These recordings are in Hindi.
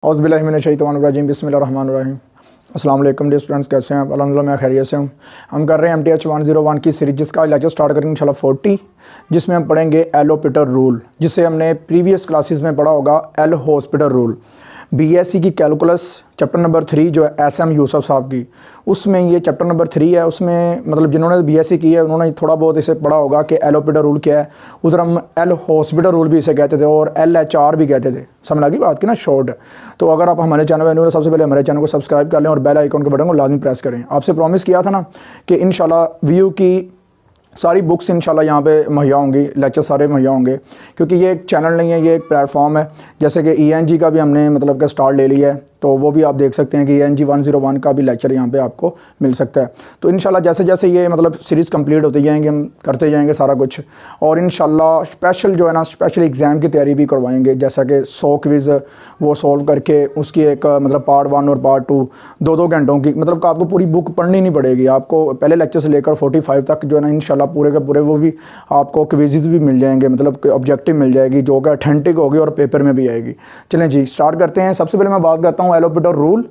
औज़ुबिल्लाहिमिनश्शैतानिर्रजीम बिस्मिल्लाहिर्रहमानिर्रहीम। अस्सलाम वालेकुम डियर स्टूडेंट्स, कैसे हैं आप? अल्हम्दुलिल्लाह मैं खैरियत से हूँ। हम कर रहे हैं MTH 101 की सीरीज, जिसका लेक्चर स्टार्ट करेंगे इंशाल्लाह 40, जिसमें हम पढ़ेंगे एलोपिटर रूल, जिसे हमने प्रीवियस क्लासेस में पढ़ा होगा एल हॉस्पिटल रूल। BSc की कैलकुलस चैप्टर नंबर 3 जो है SM यूसुफ साहब की, उसमें ये चैप्टर नंबर 3 है। उसमें मतलब जिन्होंने BSc की है उन्होंने थोड़ा बहुत इसे पढ़ा होगा कि एलोपिटर रूल क्या है। उधर हम एल हॉस्पिटल रूल भी इसे कहते थे और LHR भी कहते थे। समझ लगी बात की ना, शॉर्ट। तो अगर आप हमारे चैनल पर न्यू हैं, सबसे पहले हमारे चैनल को सब्सक्राइब कर लें और बेल आइकन के बटन को लाजमी प्रेस करें। आपसे प्रॉमिस किया था ना कि इंशाल्लाह व्यू की सारी बुक्स इंशाल्लाह यहाँ पे मुहैया होंगी, लेक्चर सारे मुहैया होंगे, क्योंकि ये एक चैनल नहीं है, ये एक प्लेटफॉर्म है। जैसे कि ENG का भी हमने मतलब कि स्टार्ट ले लिया है, तो वो भी आप देख सकते हैं कि ENG 101 का भी लेक्चर यहाँ पे आपको मिल सकता है। तो इंशाल्लाह जैसे जैसे ये मतलब सीरीज़ कंप्लीट होती जाएंगे, हम करते जाएंगे सारा कुछ। और इंशाल्लाह स्पेशल जो है ना, स्पेशल एग्ज़ाम की तैयारी भी करवाएंगे, जैसा कि 100 क्विज़ वो सॉल्व करके उसकी एक मतलब पार्ट 1 और पार्ट 2 2-2 घंटों की, मतलब आपको पूरी बुक पढ़नी नहीं पड़ेगी। आपको पहले लेक्चर से लेकर 45 तक जो है ना इंशाल्लाह पूरे के पूरे वो भी आपको क्विज़ भी मिल जाएंगे, मतलब ऑब्जेक्टिव मिल जाएगी जो कि ऑथेंटिक होगी और पेपर में भी आएगी। चलें जी स्टार्ट करते हैं। सबसे पहले मैं बात करता हूँ एलोपिटर रूल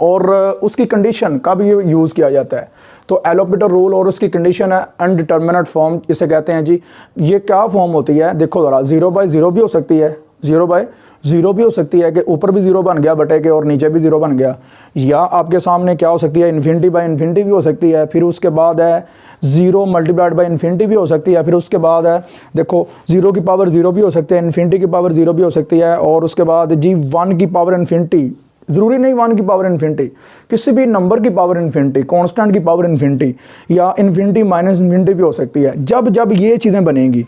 और उसकी कंडीशन कब ये यूज़ किया जाता है। तो एलोपिटर रूल और उसकी कंडीशन है अनडिटर्मिनेट फॉर्म, इसे कहते हैं जी। ये क्या फॉर्म होती है? देखो ज़रा, 0/0 भी हो सकती है, 0/0 भी हो सकती है कि ऊपर भी 0 बन गया बटे के और नीचे भी 0 बन गया, या आपके सामने क्या हो सकती है, इन्फिनिटी/इन्फिनिटी भी हो सकती है। फिर उसके बाद है 0 मल्टीप्लाइड बाई इन्फिनिटी भी हो सकती है। फिर उसके बाद है देखो 0 की पावर 0 भी हो सकती है, इन्फिनिटी की पावर 0 भी हो सकती है। और उसके बाद जी 1 की पावर इन्फिनिटी, ज़रूरी नहीं 1 की पावर इन्फिनिटी, किसी भी नंबर की पावर इन्फिनिटी, कांस्टेंट की पावर इन्फिनिटी, या इन्फिनिटी माइनस इन्फिनिटी भी हो सकती है। जब जब ये चीज़ें बनेंगी,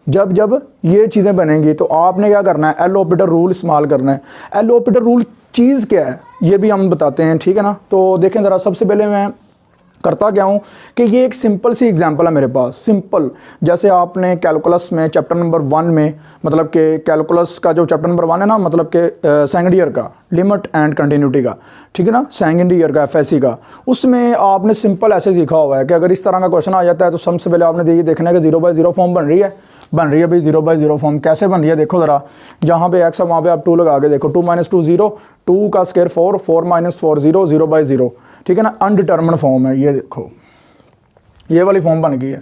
जब जब ये चीज़ें बनेंगी तो आपने क्या करना है, एलोपिटर रूल इस्तेमाल करना है। एलोपिटर रूल चीज़ क्या है ये भी हम बताते हैं, ठीक है ना। तो देखें ज़रा, सबसे पहले मैं करता क्या हूँ कि ये एक सिंपल सी एग्जांपल है मेरे पास, सिंपल। जैसे आपने कैलकुलस में चैप्टर नंबर 1 में, मतलब कि कैलकुलस का जो चैप्टर नंबर 1 है ना, मतलब कि सेकंड ईयर का लिमिट एंड कंटिन्यूटी का, ठीक है ना, सेकंड ईयर का FSC का, उसमें आपने सिंपल ऐसे सीखा हुआ है कि अगर इस तरह का क्वेश्चन आ जाता है तो सबसे पहले आपने ये देखना है कि 0/0 फॉर्म बन रही है भाई। 0/0 फॉर्म कैसे बन रही है? देखो ज़रा, जहाँ पे x है वहाँ पे आप 2 लगा के देखो, 2 - 2 0, 2 का स्क्वायर 4, 4 - 4 0, 0/0, ठीक है ना। अनडिटर्मिनेट फॉर्म है ये, देखो ये वाली फॉर्म बन गई है।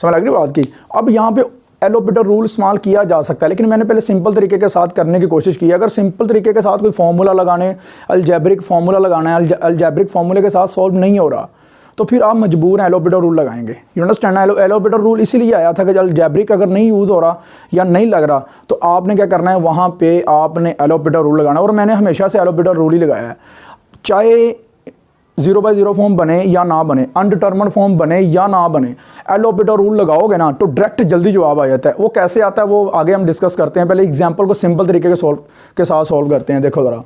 समझ लग रही बात की? अब यहाँ पे एलोपिटर रूल इस्तेमाल किया जा सकता है, लेकिन मैंने पहले सिंपल तरीके के साथ करने की कोशिश की है। अगर सिंपल तरीके के साथ कोई फार्मूला लगाने, अलजेब्रिक फार्मूला लगाना है, अलजेब्रिक फार्मूले के साथ सॉल्व नहीं हो रहा, तो फिर आप मजबूर हैं एलोपिटर रूल लगाएंगे। You understand? एलोपिटर रूल इसीलिए आया था कि अलजेब्रिक अगर नहीं यूज़ हो रहा या नहीं लग रहा तो आपने क्या करना है, वहाँ पे आपने एलोपिटर रूल लगाना। और मैंने हमेशा से एलोपिटर रूल ही लगाया है, चाहे 0/0 फॉर्म बने या ना बने, अनडिटर्मिनेट फॉर्म बने या ना बने, एलोपिटर रूल लगाओगे ना तो डायरेक्ट जल्दी जवाब आ जाता है। वो कैसे आता है वो आगे हम डिस्कस करते हैं। पहले एग्जांपल को सिंपल तरीके के साथ सॉल्व करते हैं। देखो ज़रा,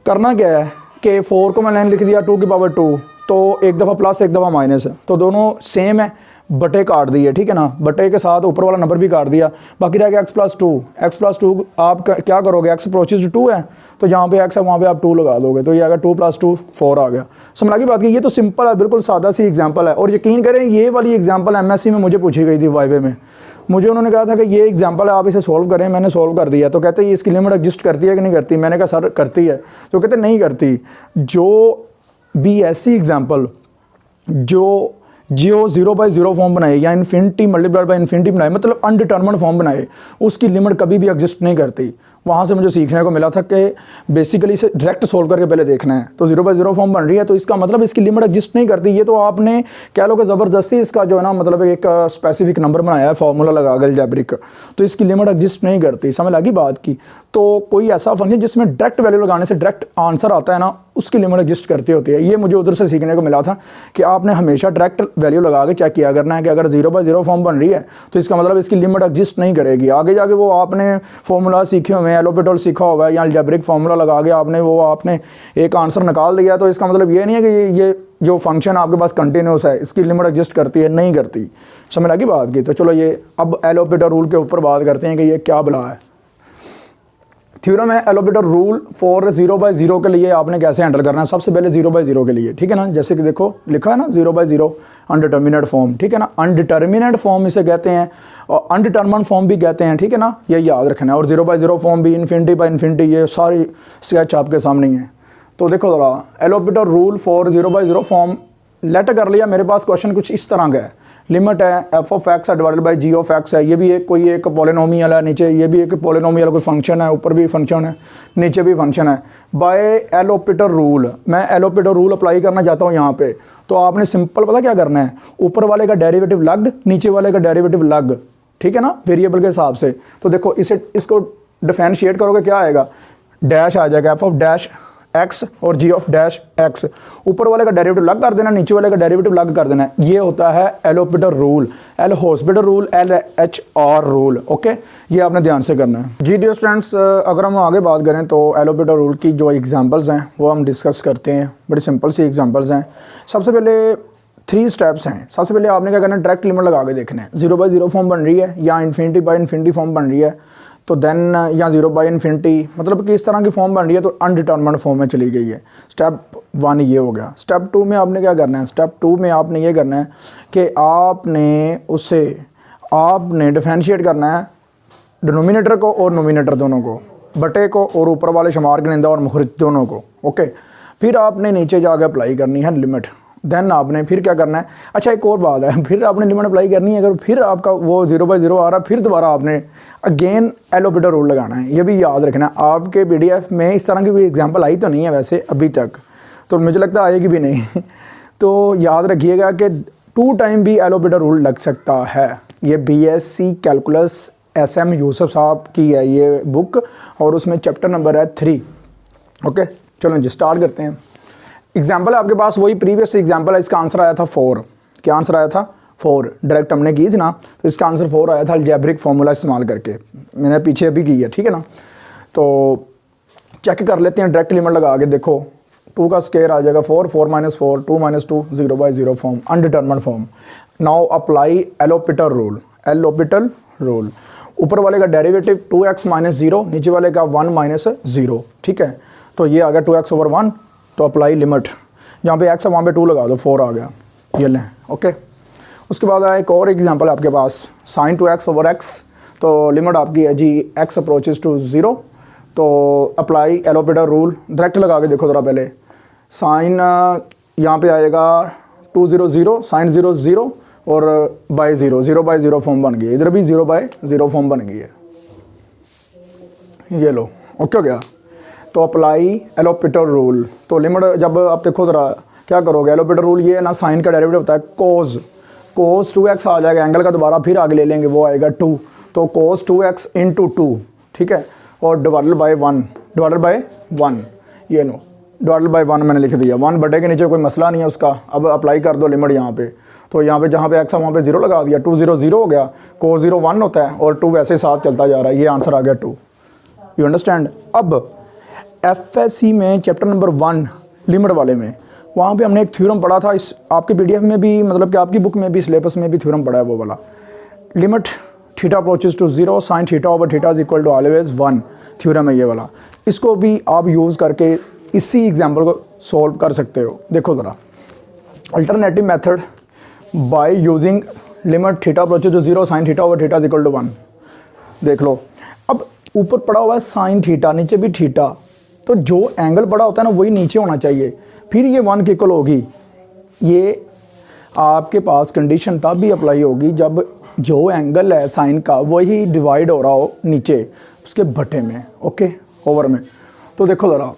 करना क्या है कि 4 को मैंने लिख दिया 2 की पावर 2, तो एक दफ़ा प्लस एक दफ़ा माइनस है, तो दोनों सेम है, बटे काट दिए, ठीक है ना। बटे के साथ ऊपर वाला नंबर भी काट दिया, बाकी रह गया x+2 आप क्या करोगे, x अप्रोचेस 2 है तो जहाँ पे x है वहाँ पे आप 2 लगा दोगे, तो ये आएगा 2 + 2 4 आ गया। समझ लगी बात की? ये तो सिंपल है, बिल्कुल सादा सी एग्जांपल है। और यकीन करें ये वाली एग्जांपल MSc में मुझे पूछी गई थी वाइवे में। मुझे उन्होंने कहा था कि ये एग्जांपल है, आप इसे सॉल्व करें। मैंने सॉल्व कर दिया, तो कहते हैं इसकी लिमिट एग्जिस्ट करती है कि नहीं करती? मैंने कहा सर करती है, तो कहते नहीं करती। जो BSc एग्जाम्पल जो 0/0 फॉर्म बनाए या इन्फिनिटी मल्टीप्लाइड बाई इन्फिनिटी बनाए, मतलब अनडिटर्मिनेट फॉर्म बनाए, उसकी लिमिट कभी भी एग्जिस्ट नहीं करती। वहाँ से मुझे सीखने को मिला था कि बेसिकली इसे डायरेक्ट सोल्व करके पहले देखना है। तो 0/0 फॉर्म बन रही है तो इसका मतलब इसकी लिमिट एग्जिस्ट नहीं करती। ये तो आपने कह लो कि ज़बरदस्ती इसका जो है ना, मतलब एक स्पेसिफिक नंबर बनाया है फार्मूला लगा के अलजेब्रिक, तो इसकी लिमिट एग्जिस्ट नहीं करती। समझ लगी बात की? तो कोई ऐसा फंक्शन जिसमें डायरेक्ट वैल्यू लगाने से डायरेक्ट आंसर आता है ना, उसकी लिमिट एग्जिस्ट करती होती है। ये मुझे उधर से सीखने को मिला था कि आपने हमेशा डायरेक्ट वैल्यू लगा के चेक किया करना है कि अगर 0/0 फॉर्म बन रही है तो इसका मतलब इसकी लिमिट एग्जिस्ट नहीं करेगी। आगे जाके वो आपने फार्मूला सीखे हुए हैं, एलोपिटर सीखा हुआ है या अलजेब्रिक फार्मूला लगा के आपने एक आंसर निकाल दिया, तो इसका मतलब ये नहीं है कि ये जो फंक्शन आपके पास कंटिन्यूस है इसकी लिमिट एग्जिस्ट करती है, नहीं करती। समझ लगी बात की? तो चलो ये अब एलोपिटर रूल के ऊपर बात करते हैं कि ये क्या बला है। थ्योरम है एलोपिटर रूल फॉर 0/0 के लिए आपने कैसे हैंडल करना है। सबसे पहले 0/0 के लिए, ठीक है ना, जैसे कि देखो लिखा है ना 0/0 अनडिटर्मिनेट फॉर्म, ठीक है ना, अनडिटर्मिनेट फॉर्म इसे कहते हैं और अनडिटर्मिनेट फॉर्म भी कहते हैं, ठीक है ना, ये याद रखना है। और 0/0 फॉर्म भी, इन्फिनिटी बाय इन्फिनिटी, ये सारी स्केच आपके सामने ही है। तो देखो ज़रा, एलोपिटर रूल फॉर 0/0 फॉर्म लेट कर लिया। मेरे पास क्वेश्चन कुछ इस तरह का है, लिमिट है F of X divided by G of X है, ये भी एक कोई एक पॉलिनोमियल है, नीचे ये भी एक पॉलिनोमियल कोई फंक्शन है, ऊपर भी फंक्शन है, नीचे भी फंक्शन है। बाय एलोपिटर रूल, मैं एलोपिटर रूल अप्लाई करना चाहता हूँ यहाँ पे, तो आपने सिंपल पता क्या करना है, ऊपर वाले का डेरिवेटिव लग, नीचे वाले का डेरिवेटिव लग, ठीक है ना, वेरिएबल के हिसाब से। तो देखो इसको डिफरेंशिएट करोगे क्या आएगा, डैश आ जाएगा एफ ऑफ डैश एक्स और जी ऑफ डैश एक्स, ऊपर वाले का डेरिवेटिव लग कर देना, नीचे वाले का डेरिवेटिव लग कर देना। ये होता है L'Hôpital rule, L'Hospital rule, LHR rule. Okay, ये आपने ध्यान से करना है। जी डियर स्टूडेंट्स, अगर हम आगे बात करें तो एलोपिटर रूल की जो एग्जांपल्स हैं वो हम डिस्कस करते हैं। बड़ी सिंपल सी एग्जांपल्स हैं। सबसे पहले 3 स्टेप्स हैं। सबसे पहले आपने क्या करना है, डायरेक्ट लिमिट लगा के देखना है। 0/0 फॉर्म बन रही है या इन्फिनिटी बाय इन्फिनिटी फॉर्म बन रही है, तो देन या 0/इन्फिनिटी, मतलब कि इस तरह की फॉर्म बन रही है तो अनडिटर्मिनेट फॉर्म में चली गई है। स्टेप 1 ये हो गया। स्टेप 2 में आपने क्या करना है, स्टेप 2 में आपने ये करना है कि आपने डिफरेंशिएट करना है डिनोमिनेटर को और नोमिनेटर दोनों को, बटे को और ऊपर वाले शुमार गिनंदा और मुखरिज दोनों को। ओके, फिर आपने नीचे जाकर अप्लाई करनी है लिमिट। देन आपने फिर क्या करना है, अच्छा एक और बात है, फिर आपने लिमिट अप्लाई करनी है। अगर फिर आपका वो 0/0 आ रहा है, फिर दोबारा आपने अगेन एलोपिटर रूल लगाना है। ये भी याद रखना है। आपके PDF में इस तरह की कोई एग्जांपल आई तो नहीं है वैसे अभी तक, तो मुझे लगता है आएगी भी नहीं। तो याद रखिएगा कि 2 टाइम भी एलोपिटर रूल लग सकता है। ये BSc कैलकुलस SM यूसुफ साहब की है ये बुक, और उसमें चैप्टर नंबर है 3। ओके, चलो जी स्टार्ट करते हैं। एग्जाम्पल आपके पास वही प्रीवियस एग्जाम्पल है, इसका आंसर आया था 4। क्या आंसर आया था 4, डायरेक्ट हमने की थी ना, तो इसका आंसर 4 आया था अलजेब्रिक फार्मूला इस्तेमाल करके। मैंने पीछे अभी की है, ठीक है ना। तो चेक कर लेते हैं, डायरेक्ट लिमिट लगा के देखो, 2 का स्क्वायर आ जाएगा 4, 4 - 4, 2 - 2, 0/0 form, indeterminate form. Now apply L'Hôpital rule. L'Hôpital rule, ऊपर वाले का डेरिवेटिव 2x - 0, नीचे वाले का 1 - 0, ठीक है। तो ये आ गया 2x/1, तो अप्लाई लिमिट, जहाँ पे x है वहाँ पे 2 लगा दो, 4 आ गया, ये लें। ओके, उसके बाद आया एक और एग्जांपल आपके पास, sin 2x/x, तो लिमिट आपकी है जी x अप्रोचेस टू 0, तो अप्लाई एलोपिटर रूल। डायरेक्ट लगा के देखो ज़रा पहले, साइन यहाँ पे आएगा 2 0 0, sin 0 0 और बाय 0, 0/0 फॉर्म बन गई है। इधर भी 0/0 फॉर्म बन गई है, ये लो। ओके हो गया, तो अप्लाई एलोपिटर रूल। तो लिमिट जब आप देखो ज़रा क्या करोगे, एलोपिटर रूल ये है ना, साइन का डेरिवेटिव होता है कोस 2x आ जाएगा, एंगल का दोबारा फिर आगे ले लेंगे, वो आएगा 2, तो कोस 2x × 2, ठीक है, और डिवाइडेड बाय 1, ये लो, डिवाइडेड बाय 1 मैंने लिख दिया। 1 बटे के नीचे कोई मसला नहीं है उसका। अब अप्लाई कर दो लिमिट यहाँ पे, तो यहाँ पे जहाँ पे x है वहाँ पे 0 लगा दिया, 2 0 0 हो गया, कोस 0 1 होता है और 2 वैसे साथ चलता जा रहा है, ये आंसर आ गया 2। You understand. अब FSC में चैप्टर नंबर 1 लिमिट वाले में, वहाँ पे हमने एक थ्योरम पढ़ा था। इस आपके PDF में भी, मतलब कि आपकी बुक में भी, सिलेबस में भी थ्योरम पढ़ा है वो वाला, limit theta approaches to 0, sine theta over theta is equal to always 1 theorem है ये वाला। इसको भी आप यूज़ करके इसी एग्जाम्पल को सॉल्व कर सकते हो। देखो ज़रा, alternative method by using limit theta approaches to 0, sine theta over theta is equal to 1। देख लो, अब ऊपर पड़ा हुआ है साइन थीटा, नीचे भी थीटा, तो जो एंगल पड़ा होता है ना वही नीचे होना चाहिए, फिर ये 1 के इक्वल होगी। ये आपके पास कंडीशन तब भी अप्लाई होगी जब जो एंगल है साइन का वही डिवाइड हो रहा हो नीचे उसके बटे में, ओके, ओवर में। तो देखो ज़रा,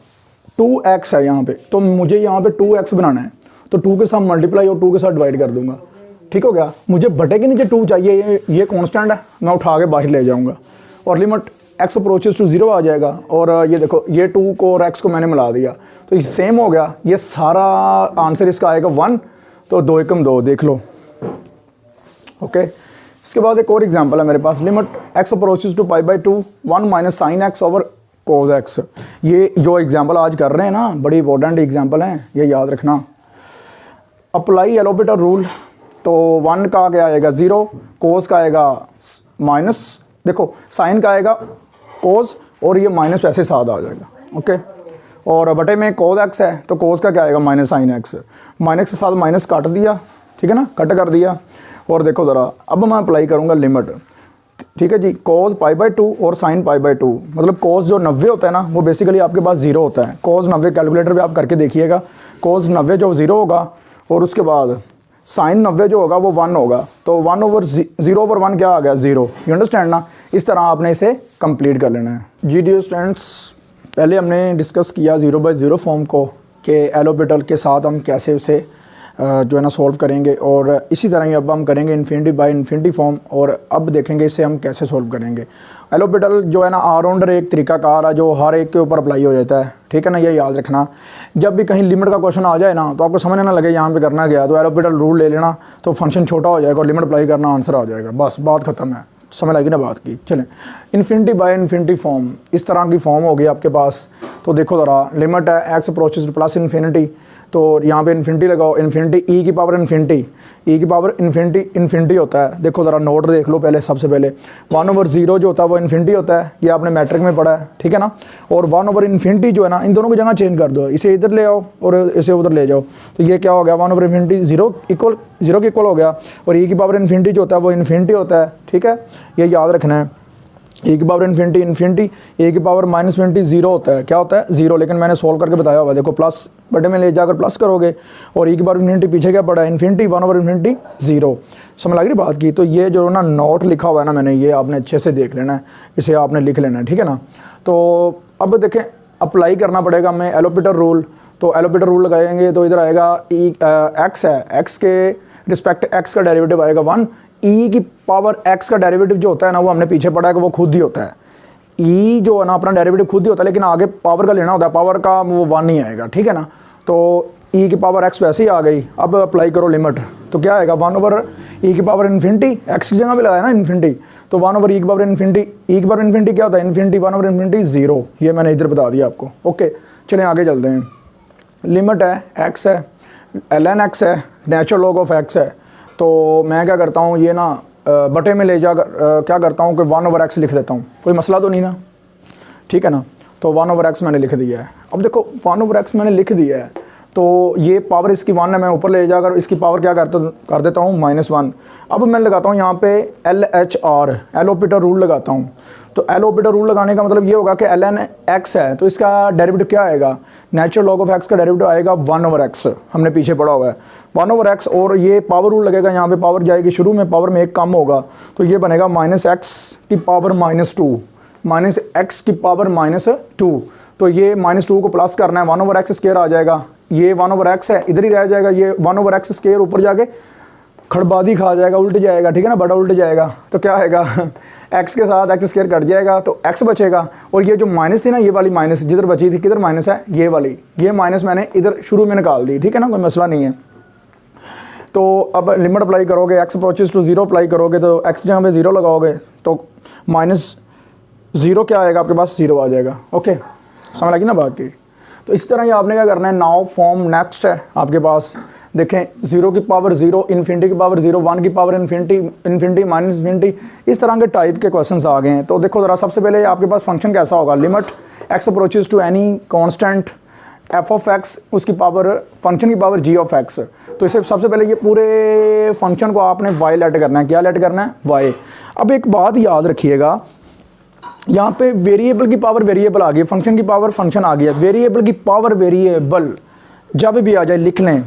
2x है यहाँ पे, तो मुझे यहाँ पे 2x बनाना है, तो 2 के साथ मल्टीप्लाई और 2 के साथ डिवाइड कर दूंगा, ठीक हो गया। मुझे बटे के नीचे 2 चाहिए, ये कांस्टेंट है, मैं उठा के बाहर ले जाऊँगा, और लिमिट x अप्रोचेस टू 0 आ जाएगा। और ये देखो, ये 2 को और x को मैंने मिला दिया, तो ये सेम हो गया। ये सारा आंसर इसका आएगा 1, तो 2 एकम 2, देख लो। ओके, इसके बाद एक और एग्जांपल है मेरे पास, limit x approaches to π/2, 1 - sin x over cos x। ये जो एग्जांपल आज कर रहे हैं ना, बड़ी इंपॉर्टेंट एग्जांपल हैं, ये याद रखना। अप्लाई एलोपिटर रूल, तो 1 का क्या आएगा 0, कोस का आएगा माइनस, देखो साइन का आएगा कोस और ये माइनस वैसे साथ आ जाएगा। ओके, और बटे में कोस एक्स है तो कोस का क्या आएगा माइनस साइन एक्स, माइनस के साथ माइनस काट दिया, ठीक है ना, कट कर दिया। और देखो ज़रा अब मैं अप्लाई करूँगा लिमिट, ठीक है जी, कोस π/2 और साइन π/2, मतलब कोस जो 90 होता है ना वो बेसिकली आपके पास 0 होता है। कोस 90 कैलकुलेटर पे आप करके देखिएगा, कोस 90 जो 0 होगा और उसके बाद साइन 90 जो होगा वो 1 होगा, तो 1/0/1 क्या आ गया 0। यू अंडरस्टैंड ना, इस तरह आपने इसे कंप्लीट कर लेना है। जी डियर स्टूडेंट्स, पहले हमने डिस्कस किया 0/0 फॉर्म को कि एलोपिटल के साथ हम कैसे उसे जो है ना सॉल्व करेंगे, और इसी तरह ही अब हम करेंगे इन्फिनिटी बाय इन्फिनिटी फॉर्म, और अब देखेंगे इसे हम कैसे सॉल्व करेंगे। एलोपिटल जो है ना ऑलराउंडर एक तरीकाकार है जो हर एक के ऊपर अप्लाई हो जाता है, ठीक है ना, ये याद रखना। जब भी कहीं लिमिट का क्वेश्चन आ जाए ना तो आपको समझ ना लगे यहाँ पे करना गया, तो एलोपिटल रूल ले लेना, तो फंक्शन छोटा हो जाएगा और लिमिट अप्लाई करना आंसर आ जाएगा, बस बात खत्म है। समझ लगी ना बात की। चलें, इन्फिनिटी बाय इन्फिनिटी फॉर्म, इस तरह की फॉर्म होगी आपके पास। तो देखो ज़रा, लिमिट है x approaches two plus infinity, तो यहाँ पे इन्फिनिटी लगाओ, इन्फिनिटी ई की पावर इन्फिनिटी, ई की पावर इन्फिनिटी इन्फिनिटी होता है। देखो ज़रा नोट देख लो पहले, सबसे पहले 1/0 जो होता है वो इन्फिनिटी होता है, ये आपने मैट्रिक में पढ़ा है, ठीक है ना। और 1/इन्फिनिटी जो है ना, इन दोनों की जगह चेंज कर दो, इसे इधर ले आओ और इसे उधर ले जाओ, तो ये क्या हो गया 1/इन्फिनिटी 0 के इक्वल हो गया, और ई की पावर इन्फिनिटी जो होता है वो इन्फिनिटी होता है, ठीक है, ये याद रखना है। ए की पावर इन्फिनिटी इन्फिनिटी, ए की पावर माइनस इन्फिनिटी 0 होता है, क्या होता है 0, लेकिन मैंने सोल्व करके बताया हुआ है। देखो प्लस बटे में ले जाकर प्लस करोगे, और ई की पावर इन्फिनिटी पीछे क्या पड़ा है इन्फिनिटी, 1/इन्फिनिटी 0। समझ लग रही बात की। तो ये जो ना नोट लिखा हुआ है ना मैंने, ये आपने अच्छे से देख लेना है, इसे आपने लिख लेना है, ठीक है ना। तो अब देखें अप्लाई करना पड़ेगा हमें एलोपिटर रूल, तो एलोपिटर रूल लगाएंगे तो इधर आएगा एक्स है, एक्स के रिस्पेक्ट एक्स का डेरिवेटिव आएगा 1, ई की पावर एक्स का डेरिवेटिव जो होता है ना वो हमने पीछे पढ़ा है कि वो खुद ही होता है, ई जो है ना अपना डेरिवेटिव खुद ही होता है, लेकिन आगे पावर का लेना होता है, पावर का वो 1 ही आएगा, ठीक है ना। तो ई की पावर एक्स वैसे ही आ गई, अब अप्लाई करो लिमिट, तो क्या आएगा 1/ई की पावर इन्फिनिटी, एक्स की जगह पे लगाया ना इन्फिनिटी, तो 1/ई की पावर इन्फिनिटी, ई की पावर इन्फिनिटी क्या होता है इन्फिनिटी, 1/इन्फिनिटी 0, ये मैंने इधर बता दिया आपको। ओके, चलें आगे चलते हैं। लिमिट है एक्स है, ln x है, नेचुरल लॉग ऑफ x है, तो मैं क्या करता हूँ ये ना बटे में ले जाकर क्या करता हूँ कि 1/x लिख देता हूँ, कोई मसला तो नहीं ना, ठीक है ना। तो 1/x मैंने लिख दिया है। अब देखो 1/x मैंने लिख दिया है, तो ये पावर इसकी 1 है, मैं ऊपर ले जाकर इसकी पावर क्या कर देता हूँ -1। अब मैं लगाता हूँ यहाँ पे LHR, एलोपिटर रूल लगाता हूँ। तो एलोपिटर रूल लगाने का मतलब ये होगा कि ln x है तो इसका डेरिवेटिव क्या आएगा, नेचुरल लॉग ऑफ x का डेरिवेटिव आएगा 1/x, हमने पीछे पढ़ा हुआ है 1/x, और ये पावर रूल लगेगा, यहाँ पे पावर जाएगी शुरू में, पावर में एक कम होगा, तो ये बनेगा -x की पावर -2, -x की पावर -2, तो ये -2 को प्लस करना है, 1/x स्क्वायर आ जाएगा, ये 1/x है इधर ही रह जाएगा, ये 1/x स्क्वायर ऊपर जाके खड़बादी खा जाएगा, उल्ट जाएगा, ठीक है ना, बड़ा उल्ट जाएगा, तो क्या आएगा x के साथ x स्क्वायर कट जाएगा तो x बचेगा, और ये जो माइनस थी ना, ये वाली माइनस जिधर बची थी, किधर माइनस है ये वाली, ये माइनस मैंने इधर शुरू में निकाल दी, ठीक है ना, कोई मसला नहीं है। तो अब लिमिट अप्लाई करोगे, x अप्रोचेस टू 0 अप्लाई करोगे, तो x जहाँ पे 0 लगाओगे तो -0 क्या आएगा आपके पास 0 आ जाएगा। ओके, समझ लगी ना बात की। तो इस तरह ही आपने क्या करना है, नाउ फॉर्म नेक्स्ट है आपके पास, देखें 0 की पावर 0, इन्फिनिटी की पावर 0, 1 की power infinity, infinity minus infinity, इस तरह के टाइप के क्वेश्चंस आ गए हैं। तो देखो ज़रा सबसे पहले आपके पास फंक्शन कैसा होगा, limit x approaches to any constant f(x), उसकी पावर फंक्शन की पावर g(x). तो इसे सबसे पहले ये पूरे फंक्शन को आपने y लेट करना है, क्या लेट करना है y। अब एक बात याद रखिएगा, यहाँ पे वेरिएबल की पावर वेरिएबल आ गई, फंक्शन की पावर फंक्शन आ गया, वेरिएबल की पावर वेरिएबल जब भी आ जाए लिख लें,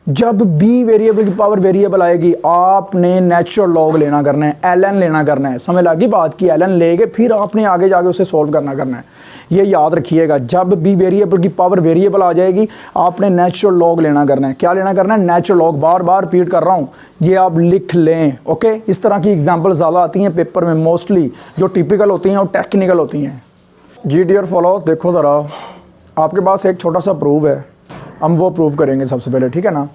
जब भी वेरिएबल की पावर वेरिएबल आएगी आपने नेचुरल लॉग लेना करना है, ln लेना करना है, समझ लगी बात की, ln लेके फिर आपने आगे जाके उसे सॉल्व करना है, ये याद रखिएगा। जब भी वेरिएबल की पावर वेरिएबल आ जाएगी आपने नेचुरल लॉग लेना करना है, क्या लेना करना है, नेचुरल लॉग, बार बार रिपीट कर रहा हूँ, ये आप लिख लें। ओके, इस तरह की एग्जाम्पल ज़्यादा आती हैं पेपर में, मोस्टली जो टिपिकल होती हैं और टेक्निकल होती हैं। जी डियर फॉलो, देखो ज़रा आपके पास एक छोटा सा प्रूव है, हम वो प्रूव करेंगे सबसे पहले, ठीक है ना।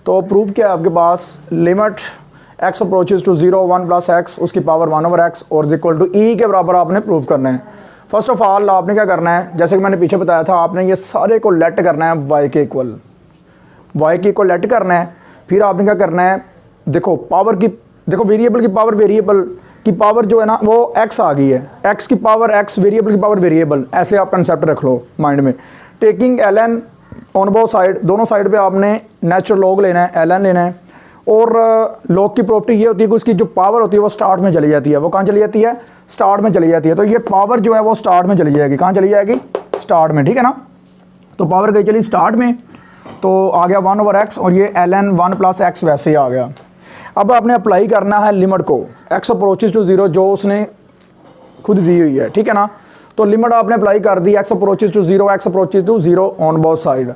तो प्रूव क्या है आपके पास, limit x approaches to 0, 1 + x उसकी पावर 1/x और इक्वल टू e के बराबर आपने प्रूव करना है। फर्स्ट ऑफ ऑल आपने क्या करना है, जैसे कि मैंने पीछे बताया था, आपने ये सारे को लेट करना है y के इक्वल, y के इक्वल लेट करना है। फिर आपने क्या करना है, देखो पावर की, देखो वेरिएबल की पावर वेरिएबल की पावर जो है ना वो x आ गई है, x की पावर x, वेरिएबल की पावर वेरिएबल, ऐसे आप कंसेप्ट रख लो माइंड में। Taking ln on both side, दोनों साइड पे आपने नेचुरल लॉग लेना है, ln लेना है। और लॉग की प्रॉपर्टी ये होती है कि उसकी जो पावर होती है वो स्टार्ट में चली जाती है। वो कहाँ चली जाती है? स्टार्ट में चली जाती है। तो ये पावर जो है वो स्टार्ट में चली जाएगी। कहाँ चली जाएगी? स्टार्ट में, ठीक है ना। तो पावर गई चली स्टार्ट में, तो आ गया 1/x और ये ln 1 + x वैसे ही आ गया। अब आपने अप्लाई करना है लिमिट को, x अप्रोचेस टू 0 जो उसने खुद दी हुई है, ठीक है ना। तो लिमिट आपने अप्लाई कर दी, x approaches to 0, x approaches to 0 on both side.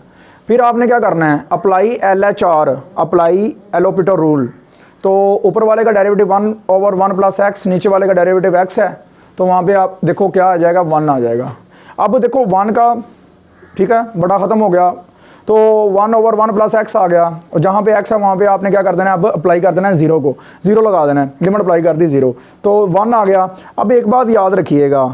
फिर आपने क्या करना है? Apply LHR, apply L'Hôpital rule. तो ऊपर वाले का डेरिवेटिव 1/1 + x, नीचे वाले का डेरिवेटिव x है, तो वहाँ पे आप देखो क्या आ जाएगा, 1 आ जाएगा। अब देखो 1 का, ठीक है, बड़ा ख़त्म हो गया, तो 1/1 + x आ गया, और जहाँ पे x है वहाँ पे आपने क्या कर देना है? अब अप्लाई कर देना है 0 को, 0 लगा देना है, लिमिट अप्लाई कर दी 0, तो 1 आ गया। अब एक बात याद रखिएगा,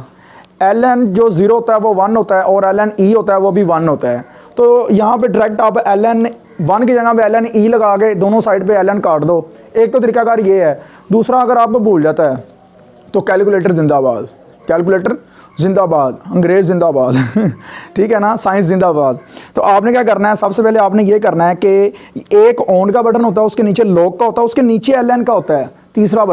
ln जो 0 होता है वो 1 होता है, और ln e होता है वो भी 1 होता है। तो यहाँ पे डायरेक्ट आप ln 1 की जगह पे ln e लगा के दोनों साइड पे ln काट दो। एक तो तरीकाकार ये है। दूसरा, अगर आपको भूल जाता है तो कैलकुलेटर जिंदाबाद, कैलकुलेटर जिंदाबाद, अंग्रेज़ जिंदाबाद ठीक है ना, साइंस जिंदाबाद। तो आपने क्या करना है? सबसे पहले आपने ये करना है कि एक ऑन का बटन होता है, उसके नीचे लॉक का होता है, उसके नीचे ln का होता है। तीसरा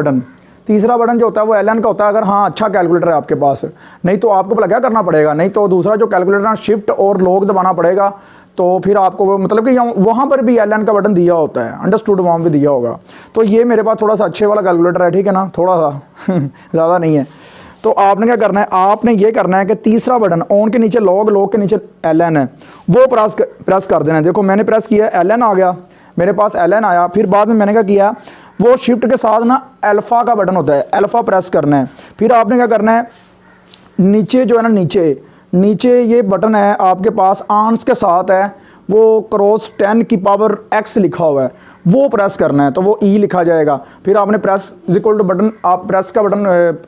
बटन जो होता है वो ln का होता है, अगर हाँ अच्छा कैलकुलेटर है आपके पास। नहीं तो आपको भला क्या करना पड़ेगा? नहीं तो दूसरा जो कैलकुलेटर है शिफ्ट और लॉक दबाना पड़ेगा, तो फिर आपको मतलब कि वहाँ पर भी ln का बटन दिया होता है, अंडरस्टूड, वहाँ भी दिया होगा। तो ये मेरे पास थोड़ा सा अच्छे वाला कैलकुलेटर है, ठीक है ना, थोड़ा सा ज़्यादा नहीं है। तो आपने क्या करना है? आपने ये करना है कि तीसरा बटन ऑन के नीचे लॉग के नीचे ln है, वो प्रेस कर देना है। देखो मैंने प्रेस किया, ln आ गया मेरे पास, ln आया। फिर बाद में मैंने क्या किया, वो शिफ्ट के साथ ना अल्फ़ा का बटन होता है, अल्फ़ा प्रेस करना है। फिर आपने क्या करना है, नीचे जो है ना, नीचे ये बटन है आपके पास, आंस के साथ है, वो क्रॉस 10 की पावर x लिखा हुआ है, वो प्रेस करना है, तो वो e लिखा जाएगा। फिर आपने प्रेस इक्वल टू बटन, आप प्रेस का बटन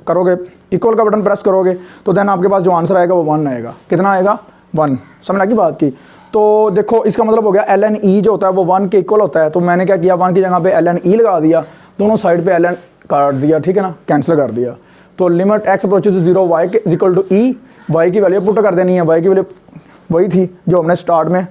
करोगे, इक्वल का बटन प्रेस करोगे, तो देन आपके पास जो आंसर आएगा वो 1 आएगा। कितना आएगा? 1। समझ लगी बात की? तो देखो इसका मतलब हो गया ln e जो होता है वो 1 के इक्वल होता है। तो मैंने क्या किया, 1 की जगह पे ln e लगा दिया, दोनों साइड पे ln काट दिया, ठीक है ना, कैंसिल कर दिया। तो limit x approaches to 0 y के इक्वल टू e, y की वैल्यू पुट कर देनी है, y की वैल्यू वही थी जो हमने स्टार्ट में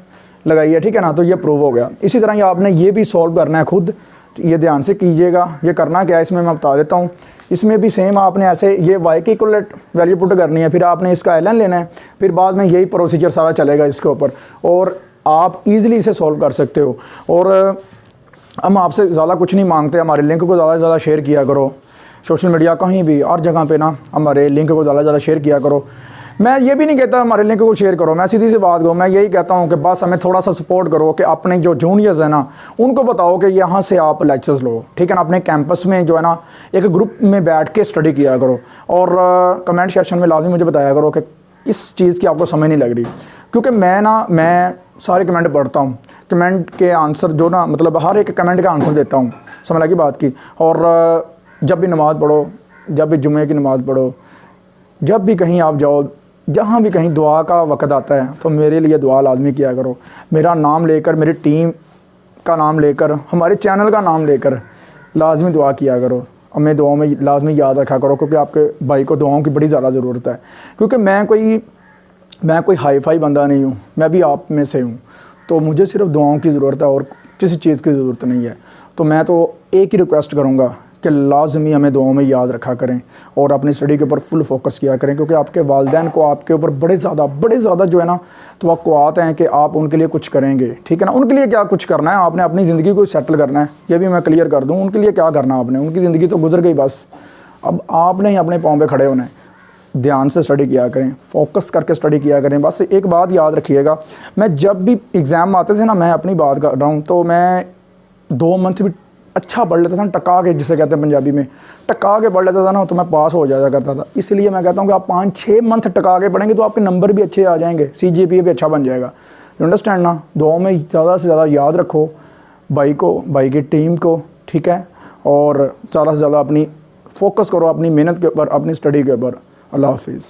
लगाई है, ठीक है ना। तो ये प्रूव हो गया। इसी तरह ये आपने ये भी सॉल्व करना है खुद, ये ध्यान से कीजिएगा। ये करना क्या है इसमें मैं बता देता हूँ। इसमें भी सेम आपने ऐसे ये y की इक्वल वैल्यू पुट करनी है, फिर आपने इसका ln लेना है, फिर बाद में यही प्रोसीजर सारा चलेगा इसके ऊपर, और आप इजीली इसे सॉल्व कर सकते हो। और हम आपसे ज़्यादा कुछ नहीं मांगते, हमारे लिंक को ज़्यादा से ज़्यादा शेयर किया करो, सोशल मीडिया कहीं भी हर जगह पे ना हमारे लिंक को ज़्यादा से ज़्यादा शेयर किया करो। मैं ये भी नहीं कहता हमारे लिंक को शेयर करो, मैं सीधी सी बात कहूँ, मैं यही कहता हूँ कि बस हमें थोड़ा सा सपोर्ट करो कि अपने जो जूनियर्स हैं ना उनको बताओ कि यहाँ से आप लेक्चर्स लो, ठीक है ना। अपने कैंपस में जो है ना एक ग्रुप में बैठ के स्टडी किया करो, और कमेंट सेक्शन में लाजमी मुझे बताया करो कि किस चीज़ की आपको समझ नहीं लग रही, क्योंकि मैं सारे कमेंट पढ़ता हूँ, कमेंट के आंसर जो ना, मतलब हर एक कमेंट का आंसर देता हूँ, समझ लगी बात की। और जब भी नमाज़ पढ़ो, जब भी जुम्मे की नमाज़ पढ़ो, जब भी कहीं आप जाओ, जहाँ भी कहीं दुआ का वक़्त आता है तो मेरे लिए दुआ लाजमी किया करो। मेरा नाम लेकर, मेरी टीम का नाम लेकर, हमारे चैनल का नाम लेकर लाजमी दुआ किया करो। हमें दुआओं में लाजमी याद रखा करो, क्योंकि आपके भाई को दुआओं की बड़ी ज़्यादा ज़रूरत है। क्योंकि मैं कोई हाई फाई बंदा नहीं हूँ, मैं भी आप में से हूँ, तो मुझे सिर्फ दुआओं की ज़रूरत है और किसी चीज़ की ज़रूरत नहीं है। तो मैं तो एक ही रिक्वेस्ट करूँगा कि लाजमी हमें दुआओं में याद रखा करें और अपनी स्टडी के ऊपर फुल फोकस किया करें, क्योंकि आपके वालिदैन को आपके ऊपर बड़े ज़्यादा जो है ना तवक्कुआत हैं कि आप उनके लिए कुछ करेंगे, ठीक है ना। उनके लिए क्या कुछ करना है, आपने अपनी ज़िंदगी को सेटल करना है, ये भी मैं क्लियर कर दूँ। उनके लिए क्या करना आपने, उनकी ज़िंदगी तो गुजर गई बस, अब आपने ही अपने पाँव पे खड़े होना है। ध्यान से स्टडी किया करें, फोकस करके स्टडी किया करें। बस एक बात याद रखिएगा, मैं जब भी एग्ज़ाम आते थे ना, मैं अपनी बात कर रहा हूँ, तो मैं 2 मंथ भी अच्छा पढ़ लेता था, टका के जिसे कहते हैं पंजाबी में, टका के पढ़ लेता था ना, तो मैं पास हो जाया करता था। इसलिए मैं कहता हूँ कि आप 5-6 मंथ टका के पढ़ेंगे तो आपके नंबर भी अच्छे आ जाएंगे, CGPA भी अच्छा बन जाएगा। यू अंडरस्टैंड ना। दुआओं में ज़्यादा से ज़्यादा याद रखो भाई को, भाई की टीम को, ठीक है, और ज़्यादा से ज़्यादा अपनी फोकस करो अपनी मेहनत के ऊपर, अपनी स्टडी के ऊपर। अल्लाह हाफिज़।